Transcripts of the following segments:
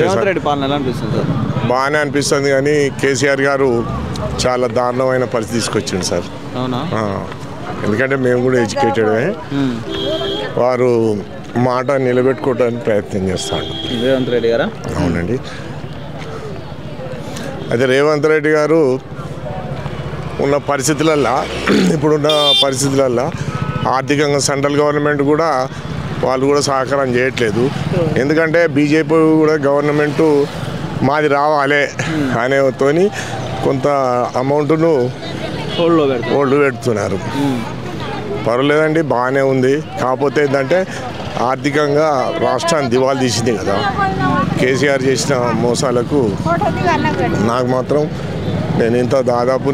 రేవంత్ రెడ్డి పాలన ఎలా అనిపిస్తుంది సార్? బాగానే అనిపిస్తుంది కానీ కేసీఆర్ గారు చాలా దారుణమైన పరిస్థితి తీసుకొచ్చింది సార్. అవునా? ఎందుకంటే మేము కూడా ఎడ్యుకేటెడే. వారు మాట నిలబెట్టుకోవడానికి ప్రయత్నం చేస్తాడు రేవంత్ రెడ్డి గారా? అవునండి. అయితే రేవంత్ రెడ్డి గారు ఉన్న పరిస్థితులల్లో ఇప్పుడున్న పరిస్థితులల్లో ఆర్థికంగా సెంట్రల్ గవర్నమెంట్ కూడా వాళ్ళు కూడా సహకారం చేయట్లేదు. ఎందుకంటే బీజేపీ కూడా గవర్నమెంటు మాది రావాలి అనేతోని కొంత అమౌంట్ను హోల్డ్ పెడుతున్నారు. పర్వాలేదండి, బాగానే ఉంది. కాకపోతే ఏంటంటే ఆర్థికంగా రాష్ట్రాన్ని దివాళా తీసింది కదా కేసీఆర్ చేసిన మోసాలకు. నాకు మాత్రం నేను దాదాపు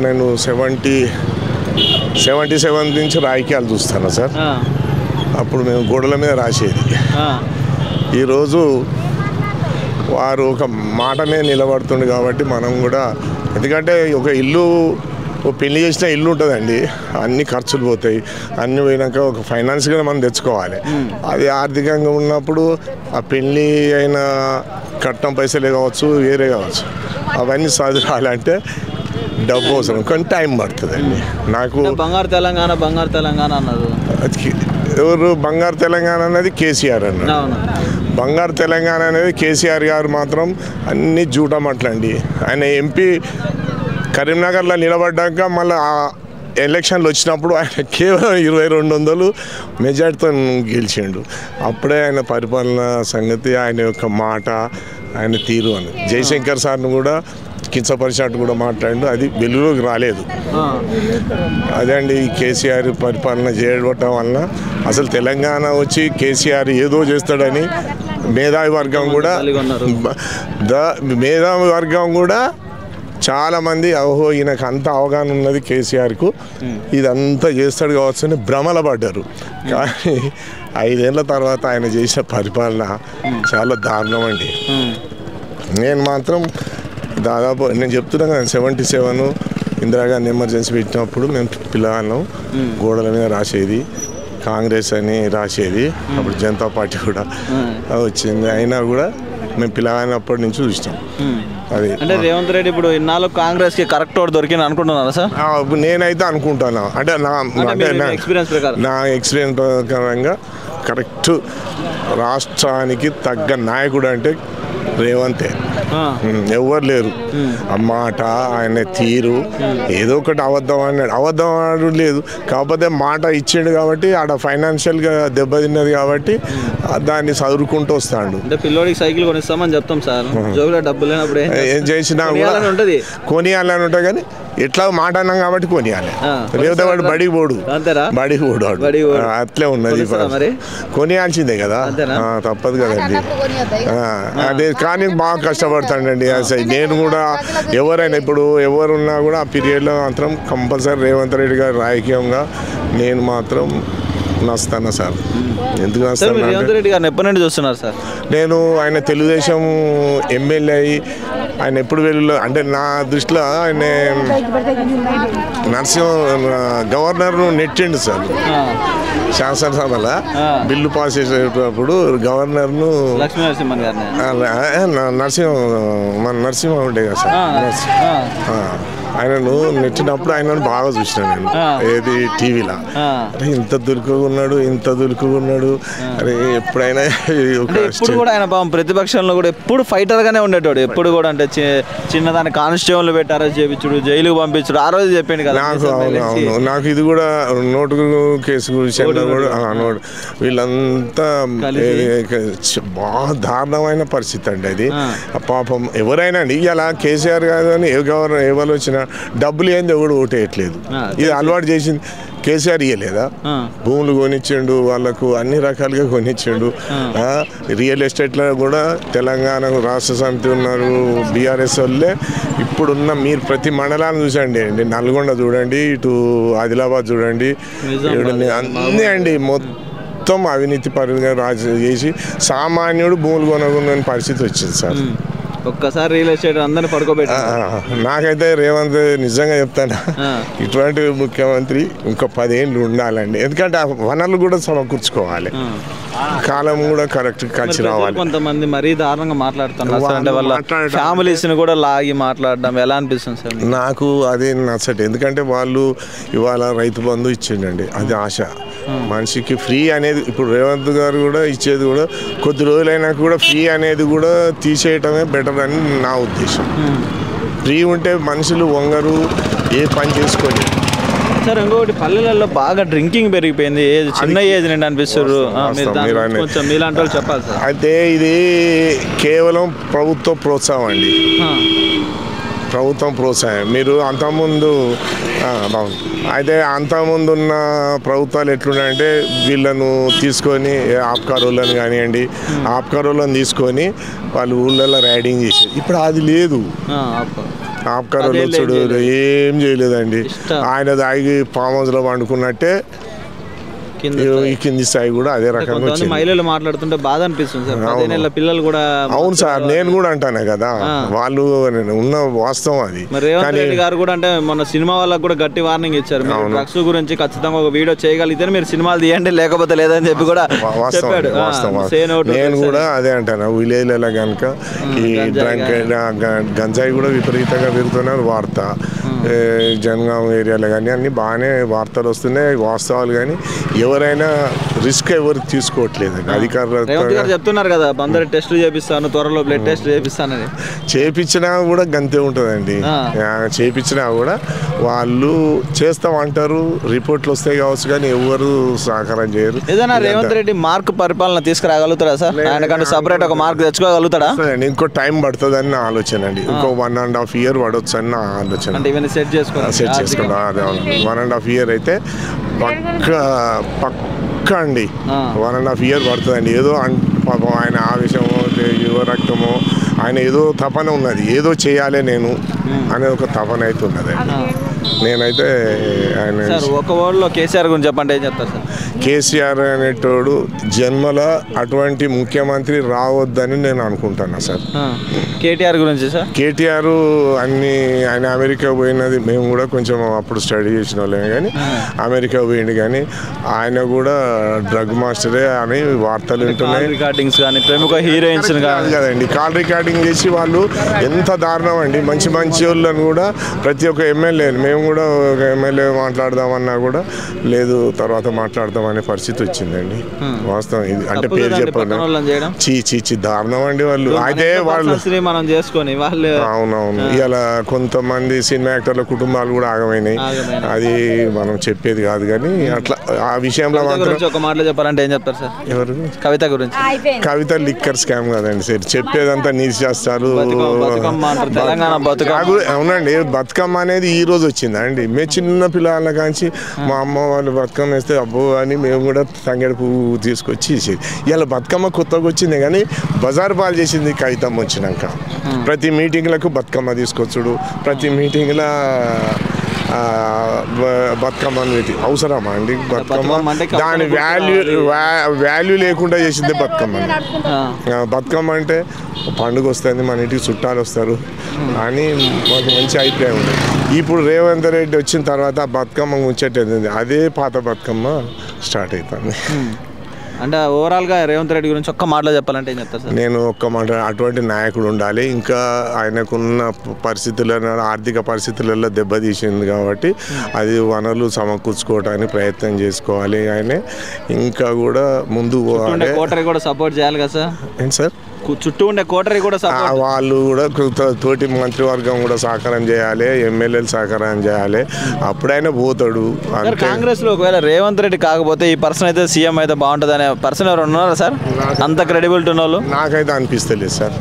77 నుంచి రాజకీయాలు చూస్తాను సార్. అప్పుడు మేము గోడల మీద రాసేది. ఈరోజు వారు ఒక మాటనే నిలబడుతుంది కాబట్టి మనం కూడా, ఎందుకంటే ఒక ఇల్లు, ఒక పెళ్లి చేసిన ఇల్లు ఉంటుందండి, అన్ని ఖర్చులు పోతాయి. అన్నీ పోయినాక ఒక ఫైనాన్స్గా మనం తెచ్చుకోవాలి. అది ఆర్థికంగా ఉన్నప్పుడు ఆ పెళ్ళి అయిన కట్నం పైసలే కావచ్చు, వేరే కావచ్చు, అవన్నీ చదువురాలంటే డబ్బు అవసరం, కానీ టైం పడుతుందండి. నాకు బంగారు తెలంగాణ అన్నారు. ఎవరు బంగారు తెలంగాణ అనేది కేసీఆర్ అన్నారు. బంగారు తెలంగాణ అనేది కేసీఆర్ గారు మాత్రం అన్ని జూటమట్లండి. ఆయన ఎంపీ కరీంనగర్లో నిలబడ్డాక మళ్ళీ ఎలక్షన్లు వచ్చినప్పుడు ఆయన కేవలం 2200 మెజార్టీతో గెలిచిండు. అప్పుడే ఆయన పరిపాలన సంగతి, ఆయన యొక్క మాట, ఆయన తీరు అని జయశంకర్ సార్ను కూడా కించపరిచినట్టు కూడా మాట్లాడు, అది వెలుగులోకి రాలేదు. అదే అండి కేసీఆర్ పరిపాలన చేయడం వలన అసలు తెలంగాణ వచ్చి కేసీఆర్ ఏదో చేస్తాడని మేధావి వర్గం కూడా చాలామంది ఈయనకు అంత అవగాహన ఉన్నది కేసీఆర్కు, ఇదంతా చేస్తాడు కావచ్చు అని భ్రమల పడ్డారు. కానీ 5 ఏళ్ళ తర్వాత ఆయన చేసిన పరిపాలన చాలా దారుణం అండి. నేను మాత్రం దాదాపు నేను చెప్తున్నాను కదా, 77 ఇందిరాగాంధీ ఎమర్జెన్సీ పెట్టినప్పుడు మేము పిల్లగాళ్ళం గోడల మీద రాసేది, కాంగ్రెస్ అని రాసేది. అప్పుడు జనతా పార్టీ కూడా వచ్చింది. అయినా కూడా మేము పిల్లగానప్పటి నుంచి చూస్తాం. అది అంటే రేవంత్ రెడ్డి ఇప్పుడు ఇన్నాళ్ళు కాంగ్రెస్కి కరెక్ట్ ఓటు దొరికింది అనుకుంటున్నారా సార్? నేనైతే అనుకుంటాను. అంటే నా ఎక్స్పీరియన్స్ ప్రకారంగా కరెక్ట్ రాష్ట్రానికి తగ్గ నాయకుడు అంటే రేవంతే. ఎవరు లేరు. ఆ మాట, ఆయన తీరు, ఏదో ఒకటి అబద్ధం ఆడు లేదు. కాకపోతే మాట ఇచ్చిండు కాబట్టి ఆడ ఫైనాన్షియల్గా దెబ్బతిన్నది కాబట్టి దాన్ని చదువుకుంటూ వస్తాడు. అంటే పిల్లోడికి సైకిల్ కొనిస్తామని చెప్తాం సార్, జోబులో డబ్బులు లేనప్పుడు ఏం చేసినా కూడా కొనియాలని ఉంటుంది. కానీ ఎట్లా మాట అన్నాం కాబట్టి కొనియాలి, లేకపోతే వాడు బడికి పోడు అట్లే ఉన్నది. కొనియాల్సిందే కదా, తప్పదు కదండి. అదే కానీ బాగా కష్టపడతాడండి. నేను కూడా ఎవరైనా ఇప్పుడు ఎవరున్నా కూడా ఆ పీరియడ్లో మాత్రం కంపల్సరీ రేవంత్ రెడ్డి గారు రాజకీయంగా నేను మాత్రం నస్తాను సార్. ఎందుకు నస్తాను? రేవంత్ రెడ్డి గారిని ఎప్పటి నుండి చూస్తున్నారు సార్? నేను ఆయన తెలుగుదేశం ఎమ్మెల్యే అయ్యి ఆయన ఎప్పుడు వెళ్ళు, అంటే నా దృష్టిలో ఆయన గవర్నర్ను నెట్టిండు సార్. శాసనసభలో బిల్లు పాస్ చేసేటప్పుడు గవర్నర్ను నరసింహ ఉండే కదా సార్, ఆయనను నెట్టినప్పుడు ఆయనను బాగా చూసినాను నేను. ఏది టీవీలో, అరే ఇంత దులుకున్నాడు అరే ఎప్పుడైనా. ఇప్పుడు కూడా ఆయన ప్రతిపక్షంలో కూడా ఎప్పుడు ఫైటర్ గానే ఉండేటోడు. ఎప్పుడు కూడా అంటే చిన్నదాన్ని కానిస్టేబుల్ పెట్టారో చేపించుడు, జైలుకు పంపించుడు, ఆ రోజు చెప్పిండు కదా. నాకు ఇది కూడా నోటు కేసు విషయంలో కూడా వీళ్ళంతా బాగా దారుణమైన పరిస్థితి అండి అది. పాపం ఎవరైనా అండి, ఇలా కేసీఆర్ కాదు అని ఎవరు వచ్చినా డబ్బులు ఏంది ఎవడు ఓటేయట్లేదు. ఇది అలవాటు చేసింది కేసీఆర్ ఇయ్యలేదా? భూములు కొనిచ్చిండు, వాళ్ళకు అన్ని రకాలుగా కొనిచ్చిండు. రియల్ ఎస్టేట్లో కూడా తెలంగాణ రాష్ట్ర సమితి ఉన్నారు, బీఆర్ఎస్ వాళ్ళే. ఇప్పుడున్న మీరు ప్రతి మండలాన్ని చూసండి అండి, నల్గొండ చూడండి, ఇటు ఆదిలాబాద్ చూడండి, అన్నీ అండి మొత్తం అవినీతి పరులుగా రాజు చేసి సామాన్యుడు భూములు కొనగొన్న పరిస్థితి వచ్చింది సార్. ఒక్కసారి రియల్ ఎస్టేట్ అందరిని పడుకోబెట్టి నాకైతే రేవంత్ నిజంగా చెప్తాను, ఇటువంటి ముఖ్యమంత్రి ఇంకా 10 ఏళ్ళు ఉండాలండి. ఎందుకంటే ఆ వనరులు కూడా సమకూర్చుకోవాలి, కాలం కూడా కరెక్ట్ కలిసి రావాలి. కొంతమంది మరీ దారుణంగా మాట్లాడుతున్నారు అంటే వాళ్ళ ఫ్యామిలీస్ ని కూడా లాగి మాట్లాడడం ఎలా అనిపిస్తుంది సార్? నాకు అదే నచ్చట, ఎందుకంటే వాళ్ళు ఇవాళ రైతు బంధు ఇచ్చిండండి, అది ఆశ. మనిషికి ఫ్రీ అనేది ఇప్పుడు రేవంత్ గారు కూడా ఇచ్చేది కూడా కొద్ది రోజులైనా కూడా ఫ్రీ అనేది కూడా తీసేయటమే బెటర్ అని నా ఉద్దేశం. ఫ్రీ ఉంటే మనుషులు వంగరు, ఏ పని చేసుకొని. సార్ ఇంకొకటి పల్లెలలో బాగా డ్రింకింగ్ పెరిగిపోయింది, ఏజ్ చిన్న ఏజ్ నుండి అనిపిస్తారు, కొంచెం మీలాంటి వాళ్ళు చెప్పాలి సార్. అయితే ఇది కేవలం ప్రభుత్వ ప్రోత్సాహం అండి, ప్రభుత్వం ప్రోత్సాహం. మీరు అంతకుముందు అయితే అంతకుముందు ఉన్న ప్రభుత్వాలు ఎట్లున్నాయంటే వీళ్ళను తీసుకొని ఆప్కారోళ్ళని కానివ్వండి, ఆప్కారోళ్ళని తీసుకొని వాళ్ళు ఊళ్ళల్లో రైడింగ్ చేసేది. ఇప్పుడు అది లేదు, ఆప్కారోళ్ళు వచ్చాడు ఏం చేయలేదండి. ఆయన దాగి ఫామ్ హౌస్లో పండుకున్నట్టే ఈ కింది స్థాయి కూడా అదే రకంగా మహిళలు మాట్లాడుతుంటే బాధ అనిపిస్తుంది సార్. 15 ఏళ్ల పిల్లలు కూడా. అవును సార్, నేను కూడా అంటానే కదా, వాళ్ళు ఉన్న వాస్తవం అది. రేవంత్ రెడ్డి గారు కూడా అంటే మన సినిమా వాళ్ళకి కూడా గట్టి వార్నింగ్ ఇచ్చారు, డ్రగ్స్ గురించి ఖచ్చితంగా ఒక వీడియో చేయగలిగితే మీరు సినిమాలు తీయండి, లేకపోతే లేదని చెప్పి కూడా చెప్పాడు. నేను కూడా అదే అంటాను, విలేజ్లలో కనుక ఈ గంజాయి కూడా విపరీతంగా పెరుగుతున్నారు. వార్త జనగాం ఏరియాలో కానీ అన్ని బాగానే వార్తలు వస్తున్నాయి, వాస్తవాలు. కానీ ఎవరైనా రిస్క్ ఎవరు తీసుకోవట్లేదండి అధికారులు. చెప్తున్నారు కదా అందరు టెస్టులు చేపిస్తాను, త్వరలో బ్లడ్ టెస్ట్ చేపిస్తానని. చేపించినా కూడా గంతే ఉంటుందండి, చేపించినా కూడా వాళ్ళు చేస్తామంటారు, రిపోర్ట్లు వస్తాయి కావచ్చు, కానీ ఎవరు సహకారం చేయరు. ఏదైనా రేవంత్ రెడ్డి మార్క్ పరిపాలన తీసుకురాగలుగుతారా సార్? ఆయనకంటే సపరేట్ ఒక మార్క్ తెచ్చుకోగలుగుతాడా? ఇంకో టైం పడుతుందని నా ఆలోచన అండి, ఇంకో 1.5 ఇయర్ పడవచ్చు అని నా ఆలోచన. సెట్ చేసుకుంటా 1.5 ఇయర్ అయితే పక్కా అండి, 1.5 ఇయర్ పడుతుందండి. ఏదో పాపం ఆయన ఆవేశమో యువ రక్తమో, ఆయన ఏదో తపన ఉన్నది, ఏదో చేయాలి నేను అనే ఒక తపన అయితే ఉన్నది. నేనైతే ఆయన ఒక వర్డ్లో కేసీఆర్ గురించి చెప్పండి, ఏం చెప్తారు సార్? కేసీఆర్ అనేటోడు జన్మల అటువంటి ముఖ్యమంత్రి రావద్దని నేను అనుకుంటున్నా సార్. కేటీఆర్ గురించి సార్? కేటీఆర్ ఆయన అమెరికా పోయినది మేము కూడా కొంచెం అప్పుడు స్టడీ చేసిన వాళ్ళమే, కానీ అమెరికా పోయింది. కానీ ఆయన కూడా డ్రగ్ మాస్టరే అని వార్తలు వింటున్నాయి. రికార్డింగ్స్ కానీ ప్రముఖ హీరోయిన్స్ కదండి కాల్ రికార్డింగ్ చేసి వాళ్ళు ఎంత దారుణం అండి. మంచి వాళ్ళని కూడా ప్రతి ఒక్క ఎమ్మెల్యేని మేము కూడా ఒక ఎమ్మెల్యే మాట్లాడదామన్నా కూడా లేదు, తర్వాత మాట్లాడదామనే పరిస్థితి వచ్చిందండి. వాస్తవం ఇది, అంటే పేరు చెప్పండి, చీ దారుణం అండి వాళ్ళు. అయితే వాళ్ళు మనం చేసుకొని వాళ్ళు అవునవును, ఇలా కొంతమంది సినిమా యాక్టర్ల కుటుంబాలు కూడా ఆగమైనాయి. అది మనం చెప్పేది కాదు, కానీ అట్లా ఆ విషయంలో మాత్రం ఒక మాటలో చెప్పాలంటే ఏం చెప్తారు సార్? ఎవరు? కవిత గురించి. కవిత లిక్కర్ స్కామ్ కదండి సార్, చెప్పేదంతా నీతి చేస్తారు. అవునండి, బతుకమ్మ అనేది ఈ రోజు వచ్చిందా అండి? మేము చిన్న పిల్లల కాంచి మా అమ్మ వాళ్ళు బతుకమ్మ వేస్తే అబ్బో అని మేము కూడా తంగేడు పువ్వు తీసుకొచ్చి ఇచ్చేది. ఇలా బతుకమ్మ కొత్తగా వచ్చింది, కానీ బజారు పాలు చేసింది కవితమ్మ వచ్చినాక. ప్రతి మీటింగ్లకు బతుకమ్మ తీసుకొచ్చుడు, ప్రతి మీటింగ్లో బతుకమ్మ అనేది అవసరమా అండి? బతుకమ్మ దాని వాల్యూ లేకుండా చేసిందే బతుకమ్మ. బతుకమ్మ అంటే పండుగ వస్తుంది, మన ఇంటికి చుట్టాలు వస్తారు అని మాకు మంచి అభిప్రాయం ఉంది. ఇప్పుడు రేవంత్ రెడ్డి వచ్చిన తర్వాత బతుకమ్మ ముచ్చటేది అదే పాత బతుకమ్మ స్టార్ట్ అవుతుంది. అంటే ఓవరాల్గా రేవంత్ రెడ్డి గురించి ఒక్క మాటలో చెప్పాలంటే ఏం చెప్తారు సార్? నేను ఒక్క మాట, అటువంటి నాయకుడు ఉండాలి. ఇంకా ఆయనకున్న పరిస్థితులలో ఆర్థిక పరిస్థితులలో దెబ్బతీసింది కాబట్టి అది వనరులు సమకూర్చుకోవడానికి ప్రయత్నం చేసుకోవాలి. ఆయన ఇంకా కూడా ముందు కోటరీ కూడా సపోర్ట్ చేయాలి కదా సార్? ఏంటి సార్? చుట్టూ ఉండే కోటరీ కూడా వాళ్ళు కూడా తోటి మంత్రివర్గం కూడా సహకారం చేయాలి, ఎమ్మెల్యేలు సహకారం చేయాలి, అప్పుడైనా పోతాడు. కాంగ్రెస్ లో ఒకవేళ రేవంత్ రెడ్డి కాకపోతే ఈ పర్సన్ అయితే సీఎం అయితే బాగుంటుంది అనే పర్సన్ ఎవరు ఉన్నారా సార్? అంత క్రెడిబిలిటీ ఉన్న వాళ్ళు? నాకైతే అనిపిస్తలేదు సార్.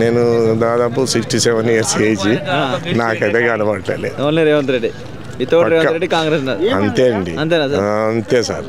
నేను దాదాపు 67 ఇయర్స్ ఏజ్, నాకైతే కనబడలేదు. ఓన్లీ రేవంత్ రెడ్డి, రేవంత్ రెడ్డి కాంగ్రెస్ అంతే అండి, అంతే సార్.